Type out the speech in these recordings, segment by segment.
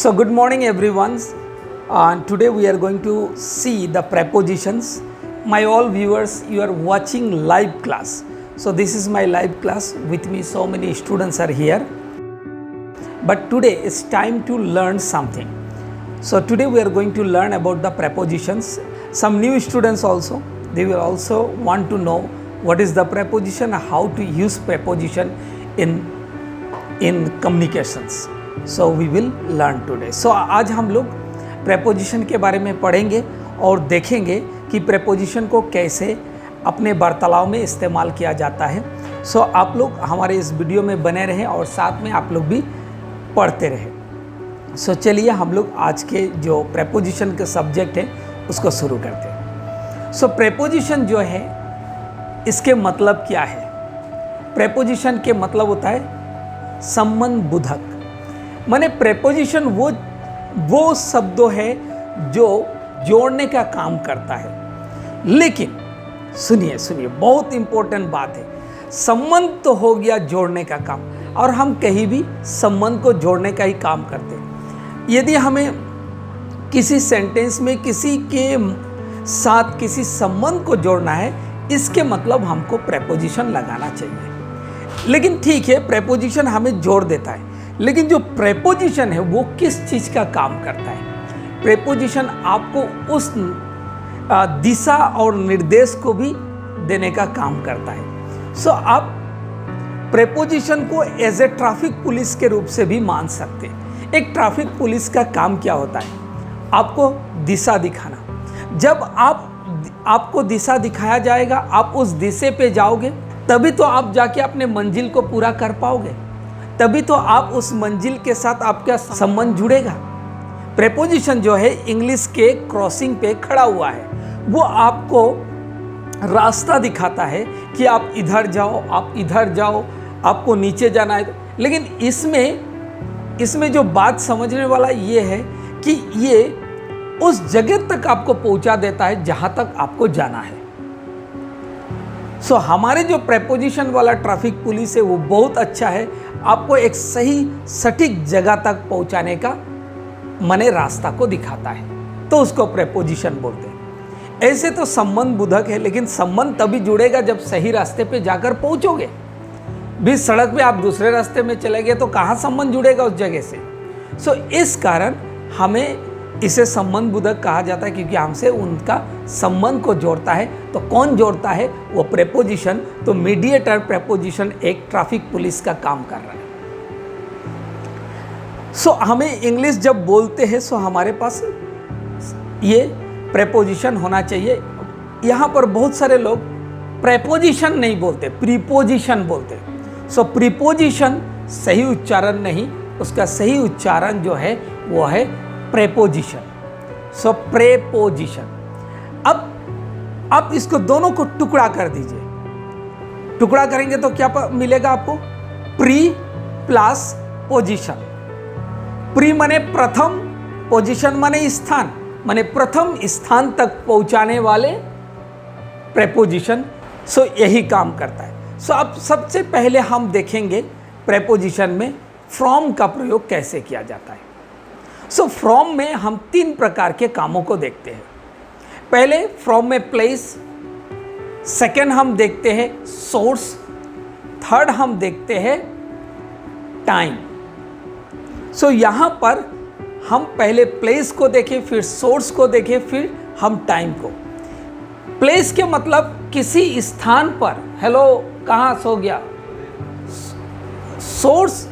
So good morning everyone. Today we are going to see the prepositions. My all viewers, you are watching live class. So this is my live class. With me so many students are here. But today it's time to learn something. So today we are going to learn about the prepositions. Some new students also, they will also want to know what is the preposition, how to use preposition in communications. So we will learn today. So आज हम लोग preposition के बारे में पढ़ेंगे और देखेंगे कि preposition को कैसे अपने वार्तालाप में इस्तेमाल किया जाता है. So आप लोग हमारे इस वीडियो में बने रहें और साथ में आप लोग भी पढ़ते रहें. So चलिए हम लोग आज के जो preposition के सब्जेक्ट है उसको शुरू करते हैं. So preposition जो है इसके मतलब क्या है? preposition के मतलब होता है संबंध बोधक. माने प्रेपोजिशन वो शब्दों है जो जोड़ने का काम करता है. लेकिन सुनिए बहुत इंपॉर्टेंट बात है. संबंध तो हो गया जोड़ने का काम, और हम कहीं भी संबंध को जोड़ने का ही काम करते हैं. यदि हमें किसी सेंटेंस में किसी के साथ किसी संबंध को जोड़ना है, इसके मतलब हमको प्रेपोजिशन लगाना चाहिए. लेकिन ठीक है, प्रेपोजिशन हमें जोड़ देता है, लेकिन जो प्रेपोजिशन है वो किस चीज़ का काम करता है? प्रेपोजिशन आपको उस दिशा और निर्देश को भी देने का काम करता है. सो आप प्रेपोजिशन को एज ए ट्रैफिक पुलिस के रूप से भी मान सकते हैं. एक ट्रैफिक पुलिस का काम क्या होता है? आपको दिशा दिखाना. जब आपको दिशा दिखाया जाएगा, आप उस दिशा पे जाओगे, तभी तो आप जाके अपने मंजिल को पूरा कर पाओगे, तभी तो आप उस मंजिल के साथ आपका संबंध जुड़ेगा. प्रेपोजिशन जो है इंग्लिश के क्रॉसिंग पे खड़ा हुआ है, वो आपको रास्ता दिखाता है कि आप इधर जाओ, आप इधर जाओ, आपको नीचे जाना है. लेकिन इसमें जो बात समझने वाला ये है कि ये उस जगह तक आपको पहुंचा देता है जहां तक आपको जाना है. सो हमारे जो प्रेपोजिशन वाला ट्रैफिक पुलिस है वो बहुत अच्छा है, आपको एक सही सटीक जगह तक पहुंचाने का माने रास्ता को दिखाता है, तो उसको प्रेपोजिशन बोलते हैं. ऐसे तो संबंध बोधक है, लेकिन संबंध तभी जुड़ेगा जब सही रास्ते पे जाकर पहुंचोगे. भी सड़क पे आप दूसरे रास्ते में चले गए तो कहाँ संबंध जुड़ेगा उस जगह से? सो इस कारण हमें इसे संबंध बोधक कहा जाता है, क्योंकि हमसे उनका संबंध को जोड़ता है. तो कौन जोड़ता है? वो प्रेपोजिशन. तो मीडिएटर प्रेपोजिशन एक ट्रैफिक पुलिस का काम कर रहा है. सो हमें इंग्लिश जब बोलते हैं सो हमारे पास ये प्रेपोजिशन होना चाहिए. यहाँ पर बहुत सारे लोग प्रेपोजिशन नहीं बोलते, प्रीपोजिशन बोलते. सो प्रीपोजिशन सही उच्चारण नहीं, उसका सही उच्चारण जो है वो है प्रेपोजिशन. सो प्रेपोजिशन. अब आप इसको दोनों को टुकड़ा कर दीजिए. टुकड़ा करेंगे तो क्या मिलेगा आपको? Pre plus position. प्री माने प्रथम, पोजिशन माने स्थान, माने प्रथम स्थान तक पहुंचाने वाले प्रेपोजिशन. सो यही काम करता है. सो अब सबसे पहले हम देखेंगे प्रेपोजिशन में फ्रॉम का प्रयोग कैसे किया जाता है. सो फ्रॉम में हम 3 प्रकार के कामों को देखते हैं. पहले फ्रॉम में प्लेस, सेकंड हम देखते हैं सोर्स, थर्ड हम देखते हैं टाइम. सो यहाँ पर हम पहले प्लेस को देखें, फिर सोर्स को देखें, फिर हम टाइम को. प्लेस के मतलब किसी स्थान पर. हेलो, कहाँ सो गया? सोर्स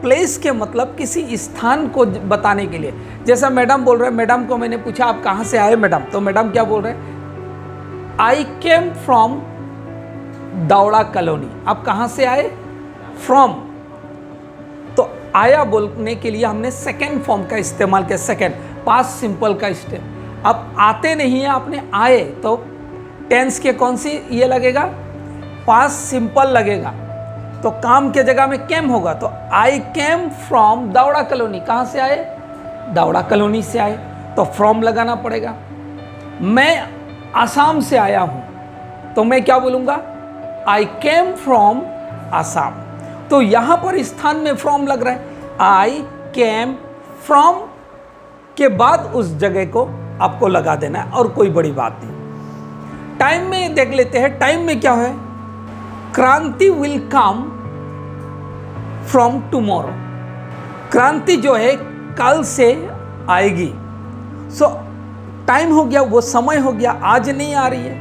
प्लेस के मतलब किसी स्थान को बताने के लिए. जैसा मैडम बोल रहे हैं, मैडम को मैंने पूछा आप कहाँ से आए मैडम, तो मैडम क्या बोल रहे हैं? आई केम फ्रॉम दावड़ा कॉलोनी. आप कहाँ से आए? फ्रॉम. तो आया बोलने के लिए हमने सेकेंड फॉर्म का इस्तेमाल किया, सेकेंड पास्ट सिंपल का स्टेप. अब आते नहीं है, आपने आए, तो टेंस के कौन सी ये लगेगा? पास्ट सिंपल लगेगा. तो काम के जगह में केम होगा, तो आई केम फ्रॉम दावड़ा कॉलोनी. कहाँ से आए? दावड़ा कॉलोनी से आए, तो फ्रॉम लगाना पड़ेगा. मैं आसाम से आया हूँ, तो मैं क्या बोलूँगा? आई केम फ्रॉम आसाम. तो यहाँ पर स्थान में फ्रॉम लग रहा है. आई केम फ्रॉम के बाद उस जगह को आपको लगा देना है और कोई बड़ी बात नहीं। टाइम में देख लेते हैं, टाइम में क्या है, क्रांति विल कम फ्रॉम टुमारो, क्रांति जो है कल से आएगी। सो टाइम हो गया, वो समय हो गया, आज नहीं आ रही है,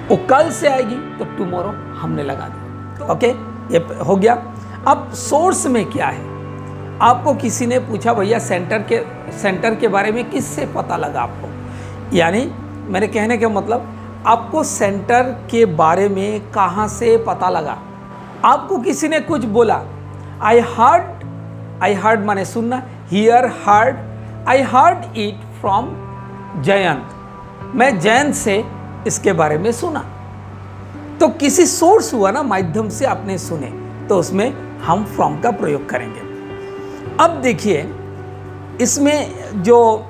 वो कल से आएगी, तो टुमारो हमने लगा दिया। ओके, ये हो गया। अब सोर्स में क्या है, आपको किसी ने पूछा भैया सेंटर के बारे में किससे पता लगा आपको, यानी मेरे कहने का मतलब आपको सेंटर के बारे में कहाँ से पता लगा। आपको किसी ने कुछ बोला, आई हर्ड माने सुनना, here heard, I heard it from Jayant, मैं जयंत से इसके बारे में सुना। तो किसी सोर्स हुआ ना, माध्यम से आपने सुने, तो उसमें हम फ्रॉम का प्रयोग करेंगे। अब देखिए इसमें जो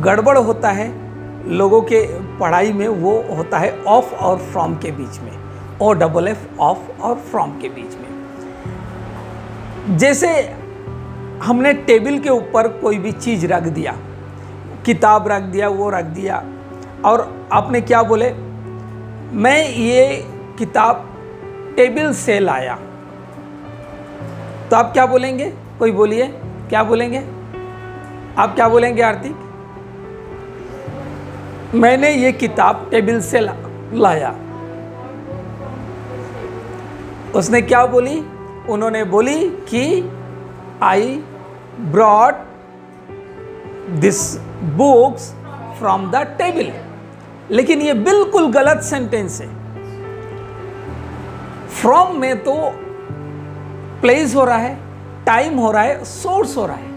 गड़बड़ होता है लोगों के पढ़ाई में, वो होता है ऑफ और फ्रॉम के बीच में, OFF ऑफ और फ्रॉम के बीच में। जैसे हमने टेबल के ऊपर कोई भी चीज़ रख दिया, किताब रख दिया, वो रख दिया, और आपने क्या बोले, मैं ये किताब टेबल से लाया, तो आप क्या बोलेंगे, कोई बोलिए क्या बोलेंगे, आप क्या बोलेंगे आरती, मैंने ये किताब टेबल से लाया। उसने क्या बोली, उन्होंने बोली कि I brought this books from the table, लेकिन ये बिल्कुल गलत सेंटेंस है। फ्रॉम में तो प्लेस हो रहा है, टाइम हो रहा है, सोर्स हो रहा है।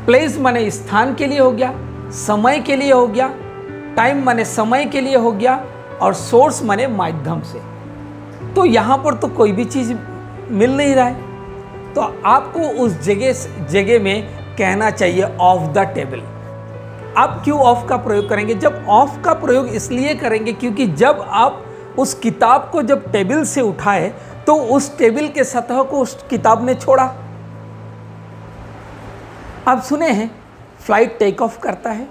प्लेस माने स्थान के लिए हो गया, समय के लिए हो गया, टाइम माने समय के लिए हो गया, और सोर्स माने माध्यम से। तो यहां पर तो कोई भी चीज मिल नहीं रहा है, तो आपको उस जगह में कहना चाहिए ऑफ द टेबल। आप क्यों ऑफ का प्रयोग करेंगे, जब ऑफ का प्रयोग इसलिए करेंगे क्योंकि जब आप उस किताब को जब टेबल से उठाए, तो उस टेबल के सतह को उस किताब ने छोड़ा। आप सुने हैं फ्लाइट टेक ऑफ करता है,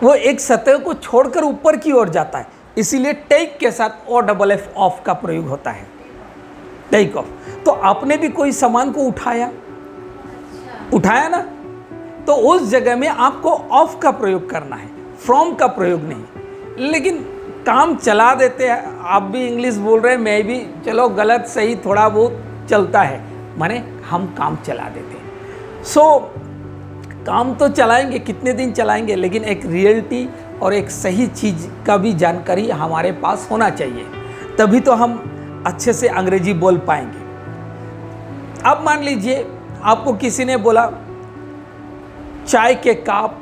वो एक सतह को छोड़कर ऊपर की ओर जाता है, इसीलिए टेक के साथ OFF ऑफ का प्रयोग होता है, टेक ऑफ। तो आपने भी कोई सामान को उठाया ना, तो उस जगह में आपको ऑफ का प्रयोग करना है, फ्रॉम का प्रयोग नहीं। लेकिन काम चला देते हैं, आप भी इंग्लिश बोल रहे हैं, मैं भी, चलो गलत सही थोड़ा बहुत चलता है, माने हम काम चला देते हैं। सो काम तो चलाएंगे, कितने दिन चलाएंगे, लेकिन एक रियलिटी और एक सही चीज़ का भी जानकारी हमारे पास होना चाहिए, तभी तो हम अच्छे से अंग्रेजी बोल पाएंगे। अब मान लीजिए आपको किसी ने बोला चाय के कप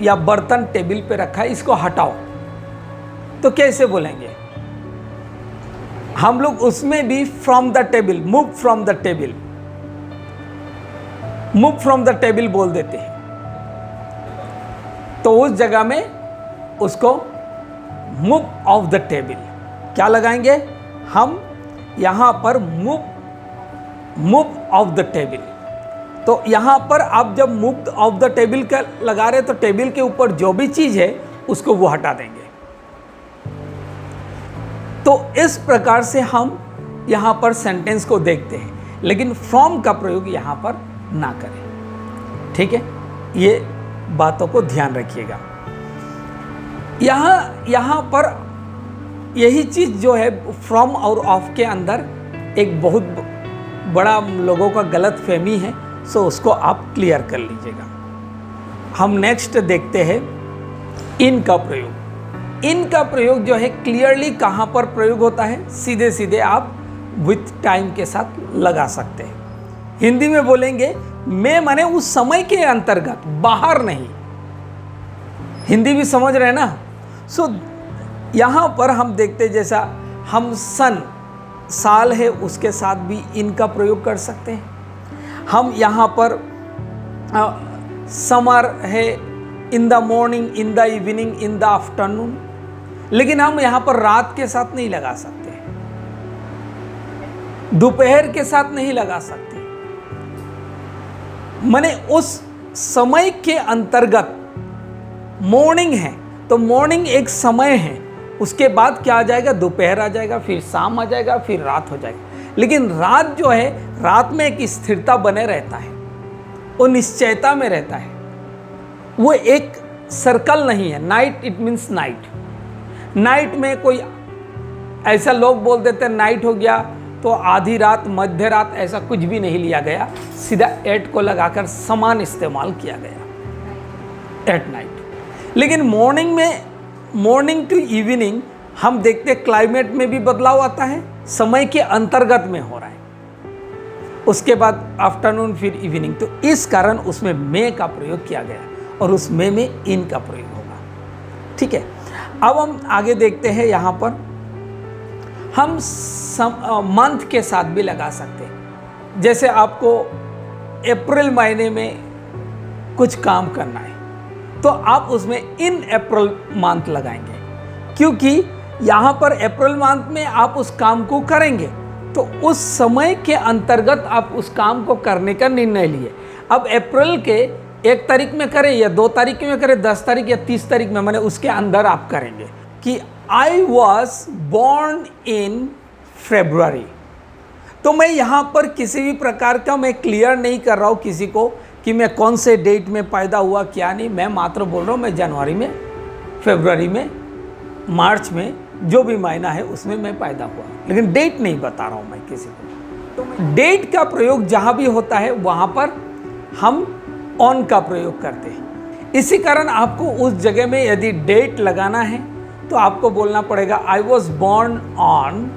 या बर्तन टेबल पे रखा है, इसको हटाओ, तो कैसे बोलेंगे हम लोग, उसमें भी from the table, move from the table, move from the table बोल देते हैं। तो उस जगह में उसको मूव ऑफ द टेबल क्या लगाएंगे हम, यहां पर मूव ऑफ द टेबल। तो यहां पर आप जब मूव ऑफ द टेबल का लगा रहे, तो टेबल के ऊपर जो भी चीज है उसको वो हटा देंगे। तो इस प्रकार से हम यहां पर सेंटेंस को देखते हैं, लेकिन फ्रॉम का प्रयोग यहां पर ना करें, ठीक है, ये बातों को ध्यान रखिएगा। यहां पर यही चीज जो है फ्रॉम और ऑफ के अंदर एक बहुत बड़ा लोगों का गलत फहमी है, सो उसको आप क्लियर कर लीजिएगा। हम नेक्स्ट देखते हैं इन का प्रयोग। इन का प्रयोग जो है क्लियरली कहाँ पर प्रयोग होता है, सीधे सीधे आप विथ टाइम के साथ लगा सकते हैं। हिंदी में बोलेंगे मैं माने उस समय के अंतर्गत, बाहर नहीं। हिंदी भी समझ रहे हैं ना। सो यहाँ पर हम देखते जैसा हम सन साल है उसके साथ भी इनका प्रयोग कर सकते हैं। हम यहाँ पर समर है, in the morning, in the evening, in the afternoon, लेकिन हम यहाँ पर रात के साथ नहीं लगा सकते, दोपहर के साथ नहीं लगा सकते, माने उस समय के अंतर्गत मॉर्निंग है तो मॉर्निंग एक समय है, उसके बाद क्या आ जाएगा, दोपहर आ जाएगा, फिर शाम आ जाएगा, फिर रात हो जाएगा। लेकिन रात जो है, रात में एक स्थिरता बने रहता है, वो निश्चयता में रहता है, वो एक सर्कल नहीं है। Night it means night. Night में कोई ऐसा लोग बोल देते हैं नाइट हो गया तो आधी रात, मध्य रात, ऐसा कुछ भी नहीं लिया गया, सीधा एट को लगाकर समान इस्तेमाल किया गया, एट नाइट। लेकिन मॉर्निंग में, मॉर्निंग टू इवनिंग हम देखते हैं क्लाइमेट में भी बदलाव आता है, समय के अंतर्गत में हो रहा है, उसके बाद आफ्टरनून, फिर इवनिंग। तो इस कारण उसमें मे का प्रयोग किया गया और उस मे में इन का प्रयोग होगा। ठीक है, अब हम आगे देखते हैं। यहाँ पर हम मंथ के साथ भी लगा सकते हैं। जैसे आपको अप्रैल महीने में कुछ काम करना है तो आप उसमें इन अप्रैल मंथ लगाएंगे, क्योंकि यहाँ पर अप्रैल मंथ में आप उस काम को करेंगे तो उस समय के अंतर्गत आप उस काम को करने का निर्णय लिए। अब अप्रैल के 1 तारीख में करें या 2 तारीख में करें, 10 तारीख या 30 तारीख में, मैंने उसके अंदर आप करेंगे कि I was born in February. तो मैं यहाँ पर किसी भी प्रकार का मैं क्लियर नहीं कर रहा हूँ किसी को कि मैं कौन से डेट में पैदा हुआ, क्या नहीं। मैं मात्र बोल रहा हूँ मैं जनवरी में, फरवरी में, मार्च में, जो भी महीना है उसमें मैं पैदा हुआ, लेकिन डेट नहीं बता रहा हूँ मैं किसी को। तो डेट का प्रयोग जहाँ भी होता है वहाँ पर हम ऑन का प्रयोग करते हैं। इसी कारण आपको उस जगह में यदि डेट लगाना है तो आपको बोलना पड़ेगा आई वॉज बॉर्न ऑन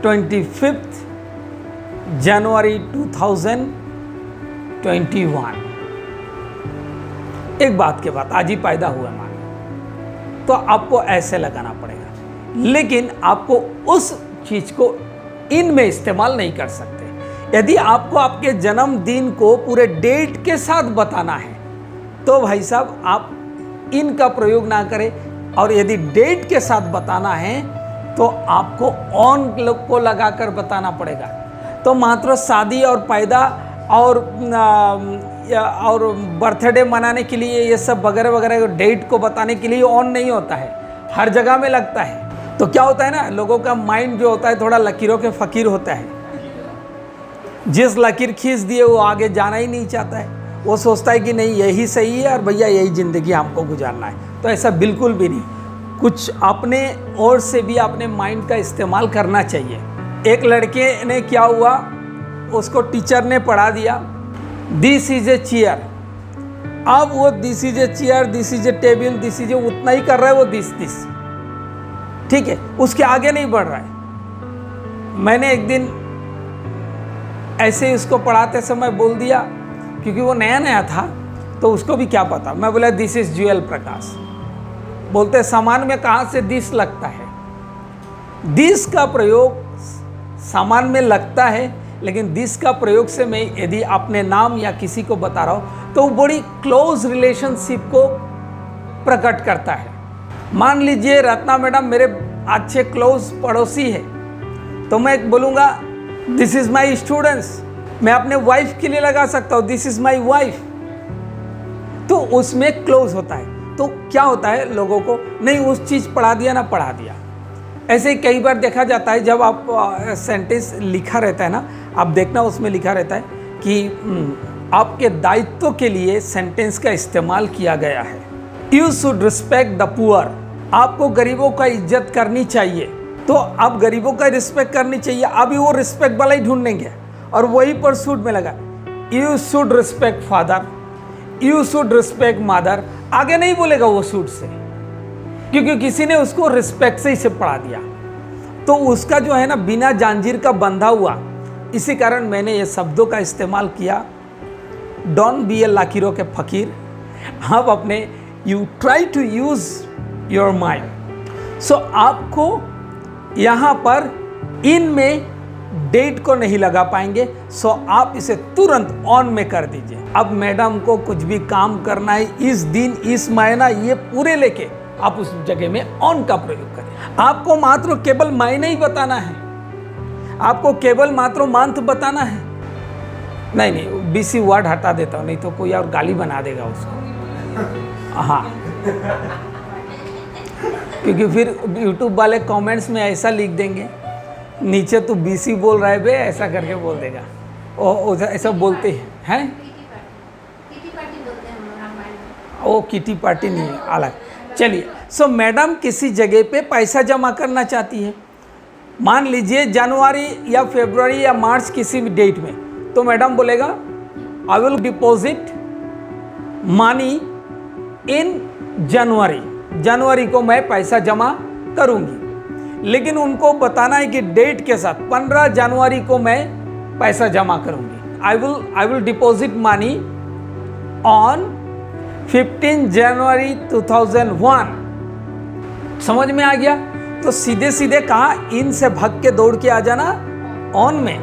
25 जनवरी 2021। एक बात के बाद आज ही पैदा हुआ मान, तो आपको ऐसे लगाना पड़ेगा। लेकिन आपको उस चीज को इन में इस्तेमाल नहीं कर सकते। यदि आपको आपके जन्मदिन को पूरे डेट के साथ बताना है तो भाई साहब आप इन का प्रयोग ना करें, और यदि डेट के साथ बताना है तो आपको ऑन को लगाकर बताना पड़ेगा। तो मात्र शादी और पैदा और बर्थडे मनाने के लिए ये सब वगैरह वगैरह डेट को बताने के लिए ऑन नहीं होता है, हर जगह में लगता है। तो क्या होता है ना, लोगों का माइंड जो होता है थोड़ा लकीरों के फकीर होता है। जिस लकीर खींच दिए वो आगे जाना ही नहीं चाहता है, वो सोचता है कि नहीं यही सही है और भैया यही ज़िंदगी हमको गुजारना है। तो ऐसा बिल्कुल भी नहीं, कुछ अपने ओर से भी अपने माइंड का इस्तेमाल करना चाहिए। एक लड़के ने क्या हुआ, उसको टीचर ने पढ़ा दिया दिस इज ए चेयर। अब वो this is a chair, this is a table, this is a उतना ही कर रहा है वो दिस। ठीक है, उसके आगे नहीं बढ़ रहा है। मैंने एक दिन ऐसे ही उसको पढ़ाते समय बोल दिया, क्योंकि वो नया नया था तो उसको भी क्या पता। मैं बोला दिस इज ज्वेल प्रकाश। बोलते सामान में कहाँ से दिस लगता है। दिस का प्रयोग सामान में लगता है, लेकिन दिस का प्रयोग से मैं यदि अपने नाम या किसी को बता रहा हूँ तो वो बड़ी क्लोज रिलेशनशिप को प्रकट करता है। मान लीजिए रत्ना मैडम मेरे अच्छे क्लोज पड़ोसी है, तो मैं बोलूँगा दिस इज माई स्टूडेंट्स। मैं अपने वाइफ के लिए लगा सकता हूँ दिस इज माई वाइफ, तो उसमें क्लोज होता है। तो क्या होता है, लोगों को नहीं उस चीज़ पढ़ा दिया ना पढ़ा दिया। ऐसे ही कई बार देखा जाता है, जब आप सेंटेंस लिखा रहता है ना, आप देखना उसमें लिखा रहता है कि आपके दायित्व के लिए सेंटेंस का इस्तेमाल किया गया है। You should respect the poor. आपको गरीबों का इज्जत करनी चाहिए, तो आप गरीबों का रिस्पेक्ट करनी चाहिए। अभी वो रिस्पेक्ट वाला ही ढूंढेंगे और वही पर सूट में लगा you should respect father, you should respect mother. आगे नहीं बोलेगा वो सूट से, क्योंकि किसी ने उसको रिस्पेक्ट से इसे पढ़ा दिया, तो उसका जो है ना बिना जंजीर का बंधा हुआ। इसी कारण मैंने ये शब्दों का इस्तेमाल किया। डोंट बी ए लकीरों के फकीर। आप अपने you try to use your mind. So आपको यहाँ पर इन में डेट को नहीं लगा पाएंगे, सो आप इसे तुरंत ऑन में कर दीजिए। अब मैडम को कुछ भी काम करना है इस दिन, इस महीना, ये पूरे लेके आप उस जगह में ऑन का प्रयोग करें। आपको मात्र केवल महीना ही बताना है, आपको केवल मात्र मंथ बताना है, नहीं BC वर्ड हटा देता हूँ, नहीं तो कोई और गाली बना देगा उसको। हाँ, क्योंकि फिर YouTube वाले कमेंट्स में ऐसा लिख देंगे, नीचे तो BC बोल रहा है बे, ऐसा करके बोल देगा। ओ ऐसा बोलते हैं। ओ किटी पार्टी नहीं है, अलग। चलिए, सो मैडम किसी जगह पे पैसा जमा करना चाहती है, मान लीजिए जनवरी या फरवरी या मार्च किसी भी डेट में, तो मैडम बोलेगा I will deposit money in January को मैं पैसा जमा करूंगी। लेकिन उनको बताना है कि डेट के साथ 15 जनवरी को मैं पैसा जमा करूंगी। आई विल डिपॉजिट मनी ऑन 15 जनवरी 2001। समझ में आ गया? तो सीधे सीधे कहा, इन से भाग के दौड़ के आ जाना ऑन में,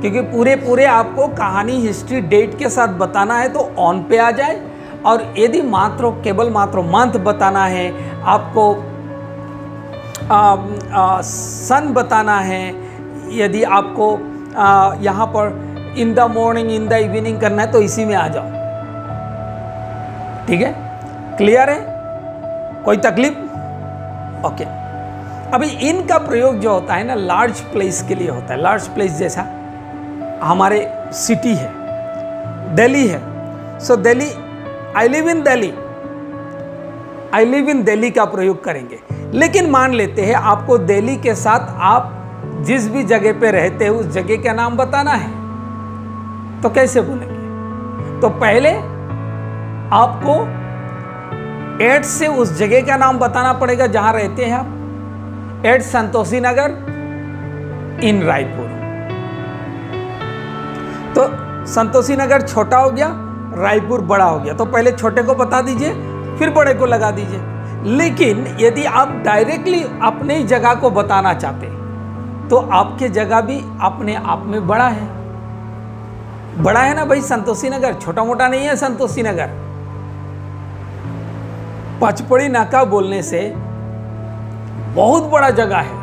क्योंकि पूरे आपको कहानी हिस्ट्री डेट के साथ बताना है तो ऑन पे आ जाए। और यदि केवल मंथ बताना है आपको, सन बताना है, यदि आपको यहाँ पर in the morning in the evening करना है तो इसी में आ जाओ। ठीक है, क्लियर है? कोई तकलीफ? ओके। अभी इन का प्रयोग जो होता है ना, लार्ज प्लेस के लिए होता है। लार्ज प्लेस जैसा हमारे सिटी है, दिल्ली है। So Delhi, I live in Delhi का प्रयोग करेंगे। लेकिन मान लेते हैं आपको दिल्ली के साथ आप जिस भी जगह पे रहते हैं उस जगह का नाम बताना है, तो कैसे बोलेंगे? तो पहले आपको एट से उस जगह का नाम बताना पड़ेगा जहां रहते हैं आप। एट संतोषी नगर इन रायपुर। तो संतोषी नगर छोटा हो गया, रायपुर बड़ा हो गया, तो पहले छोटे को बता दीजिए, फिर बड़े को लगा दीजिए। लेकिन यदि आप डायरेक्टली अपने ही जगह को बताना चाहते तो आपके जगह भी अपने आप में बड़ा है। बड़ा है ना भाई संतोषी नगर, छोटा मोटा नहीं है संतोषी नगर। पचपड़ी नाका बोलने से बहुत बड़ा जगह है,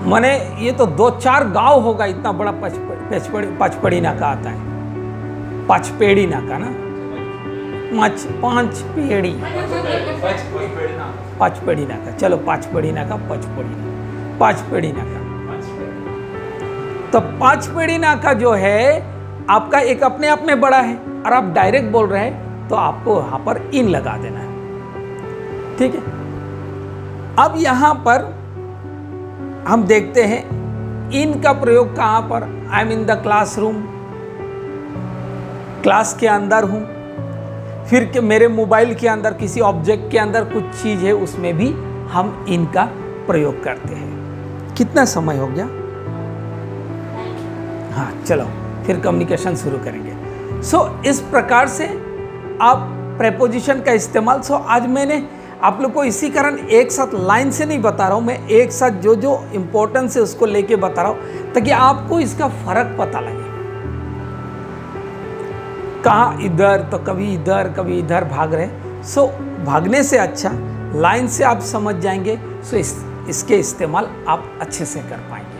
माने ये तो 2-4 गांव होगा, इतना बड़ा पचपड़ी नाका आता है। पचपेड़ी नाका ना, पचपेड़ी नाका, चलो पचपेड़ी नाका, पचपेड़ी नाका। तो पचपेड़ी नाका जो है आपका एक अपने आप में बड़ा है, और आप डायरेक्ट बोल रहे हैं तो आपको यहां पर इन लगा देना है। ठीक है, अब यहां पर हम देखते हैं इन का प्रयोग कहां पर। I am in the classroom, class के अंदर हूं। फिर के मेरे मोबाइल के अंदर किसी ऑब्जेक्ट के अंदर कुछ चीज है, उसमें भी हम इनका प्रयोग करते हैं। कितना समय हो गया? हाँ, चलो फिर कम्युनिकेशन शुरू करेंगे। सो इस प्रकार से आप प्रेपोजिशन का इस्तेमाल। आज मैंने आप लोग को इसी कारण एक साथ लाइन से नहीं बता रहा हूँ, मैं एक साथ जो जो इम्पोर्टेंस है उसको लेके बता रहा हूँ, ताकि आपको इसका फर्क पता लगे। कहाँ इधर तो कभी इधर भाग रहे। भागने से अच्छा लाइन से आप समझ जाएंगे, इसके इस्तेमाल आप अच्छे से कर पाएंगे।